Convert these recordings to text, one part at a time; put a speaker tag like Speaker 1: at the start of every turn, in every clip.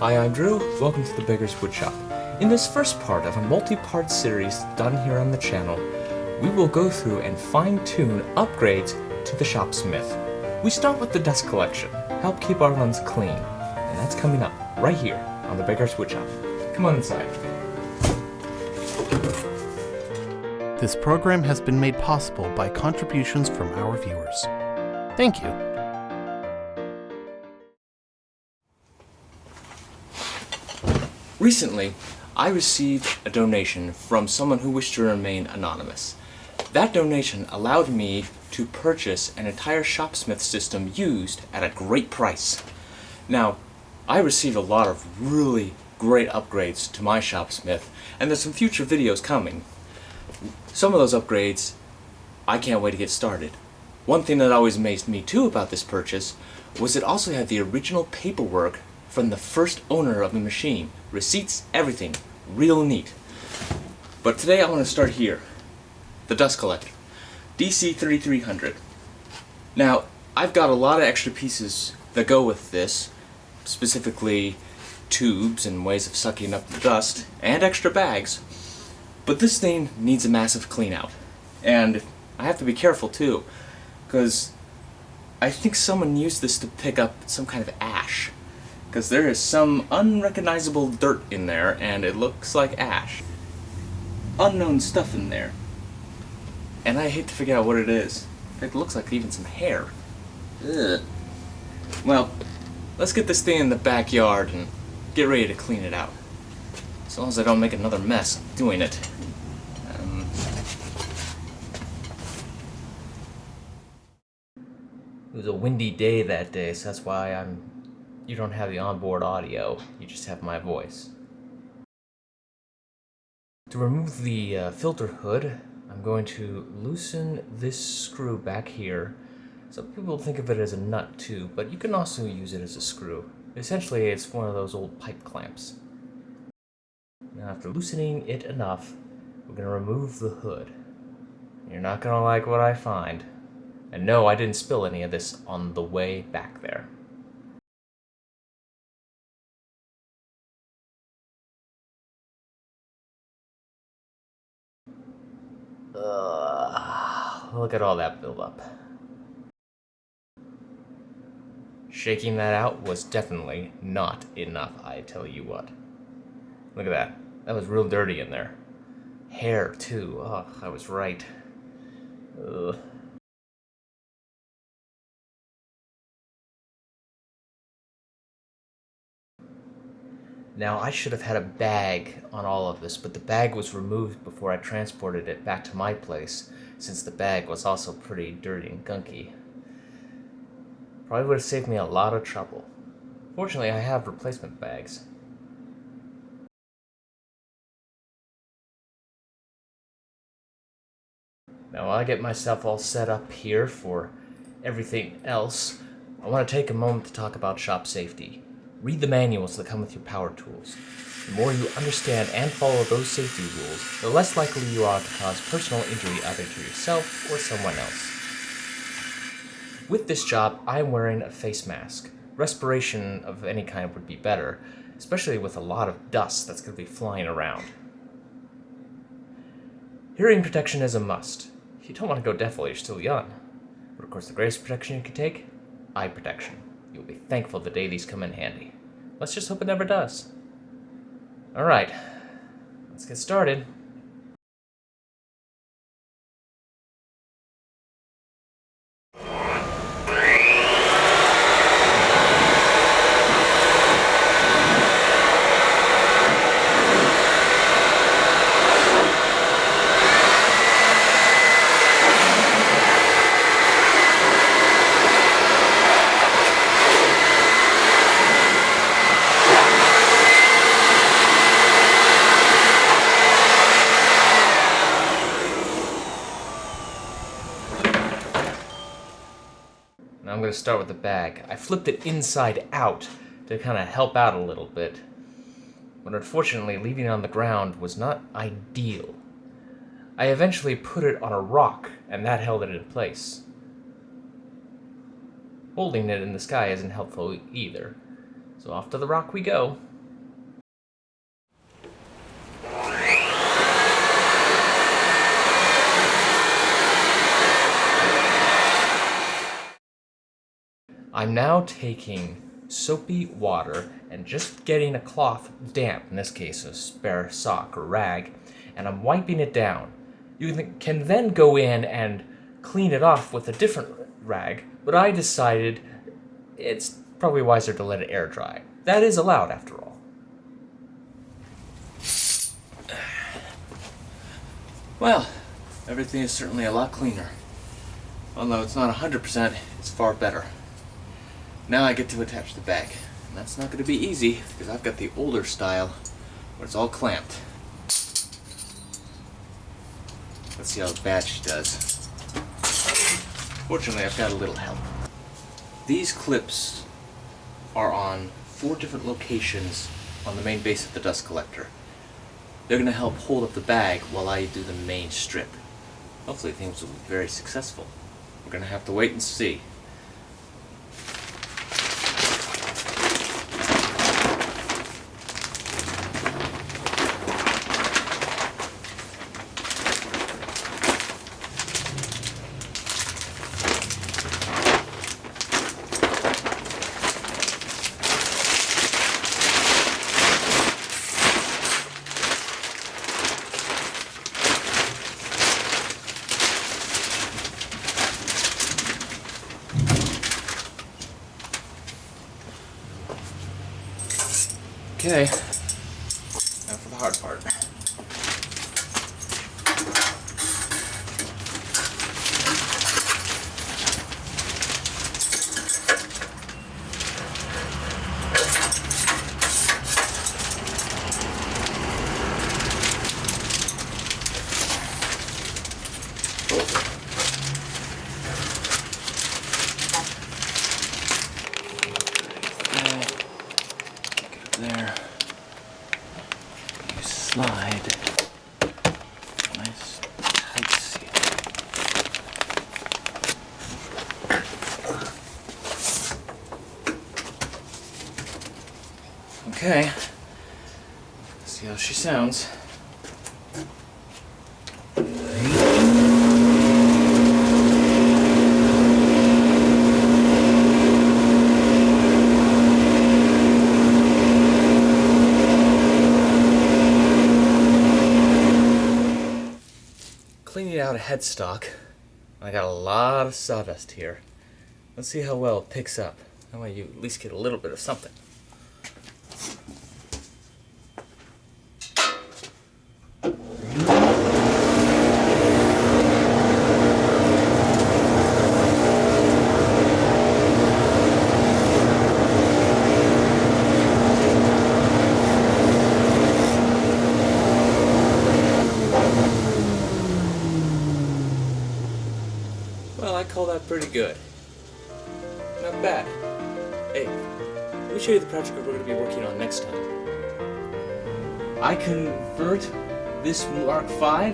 Speaker 1: Hi, I'm Drew. Welcome to the Beggars Woodshop. In this first part of a multi-part series done here on the channel, we will go through and fine-tune upgrades to the Shopsmith. We start with the dust collection, help keep our runs clean, and that's coming up right here on the Beggars Woodshop. Come on inside.
Speaker 2: This program has been made possible by contributions from our viewers. Thank you.
Speaker 1: Recently, I received a donation from someone who wished to remain anonymous. That donation allowed me to purchase an entire Shopsmith system used at a great price. Now, I received a lot of really great upgrades to my Shopsmith, and there's some future videos coming. Some of those upgrades, I can't wait to get started. One thing that always amazed me too about this purchase was it also had the original paperwork from the first owner of the machine. Receipts, everything. Real neat. But today I want to start here. The dust collector. DC3300. Now, I've got a lot of extra pieces that go with this, specifically tubes and ways of sucking up the dust, and extra bags. But this thing needs a massive clean out. And I have to be careful too, because I think someone used this to pick up some kind of ash. Because there is some unrecognizable dirt in there, and it looks like ash. Unknown stuff in there. And I hate to figure out what it is. It looks like even some hair. Ugh. Well, let's get this thing in the backyard and get ready to clean it out. As long as I don't make another mess doing it. It was a windy day that day, so that's why you don't have the onboard audio, you just have my voice. To remove the filter hood, I'm going to loosen this screw back here. Some people think of it as a nut too, but you can also use it as a screw. Essentially, it's one of those old pipe clamps. Now, after loosening it enough, we're going to remove the hood. You're not going to like what I find. And no, I didn't spill any of this on the way back there. Look at all that buildup. Shaking that out was definitely not enough, I tell you what. Look at that. That was real dirty in there. Hair, too. Oh, I was right. Ugh. Now, I should have had a bag on all of this, but the bag was removed before I transported it back to my place, since the bag was also pretty dirty and gunky. Probably would have saved me a lot of trouble. Fortunately, I have replacement bags. Now, while I get myself all set up here for everything else, I want to take a moment to talk about shop safety. Read the manuals that come with your power tools. The more you understand and follow those safety rules, the less likely you are to cause personal injury either to yourself or someone else. With this job, I'm wearing a face mask. Respiration of any kind would be better, especially with a lot of dust that's going to be flying around. Hearing protection is a must. You don't want to go deaf while you're still young. But of course, the greatest protection you can take? Eye protection. You'll be thankful the day these come in handy. Let's just hope it never does. Alright, let's get started. Now I'm going to start with the bag. I flipped it inside out to kind of help out a little bit. But unfortunately, leaving it on the ground was not ideal. I eventually put it on a rock, and that held it in place. Holding it in the sky isn't helpful either. So off to the rock we go. I'm now taking soapy water and just getting a cloth damp, in this case a spare sock or rag, and I'm wiping it down. You can then go in and clean it off with a different rag, but I decided it's probably wiser to let it air dry. That is allowed, after all. Well, everything is certainly a lot cleaner. Although it's not 100%, it's far better. Now I get to attach the bag. And that's not going to be easy, because I've got the older style, where it's all clamped. Let's see how bad she does. Fortunately, I've got a little help. These clips are on 4 different locations on the main base of the dust collector. They're going to help hold up the bag while I do the main strip. Hopefully things will be very successful. We're going to have to wait and see. Okay, now for the hard part. There. You slide. Nice tight seal. Okay. Let's see how she sounds. Cleaning out a headstock. I got a lot of sawdust here. Let's see how well it picks up. That way you at least get a little bit of something. Well, I call that pretty good. Not bad. Hey, let me show you the project we're going to be working on next time. I convert this Mark V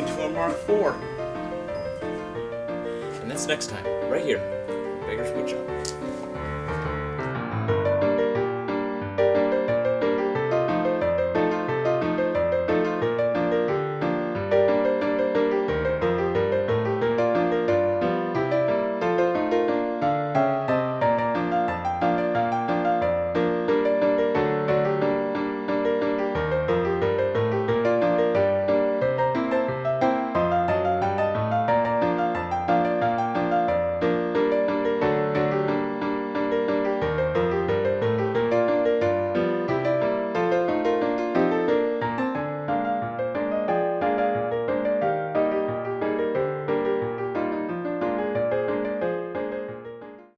Speaker 1: into a Mark IV. And that's next time, right here, Beggars Woodshop.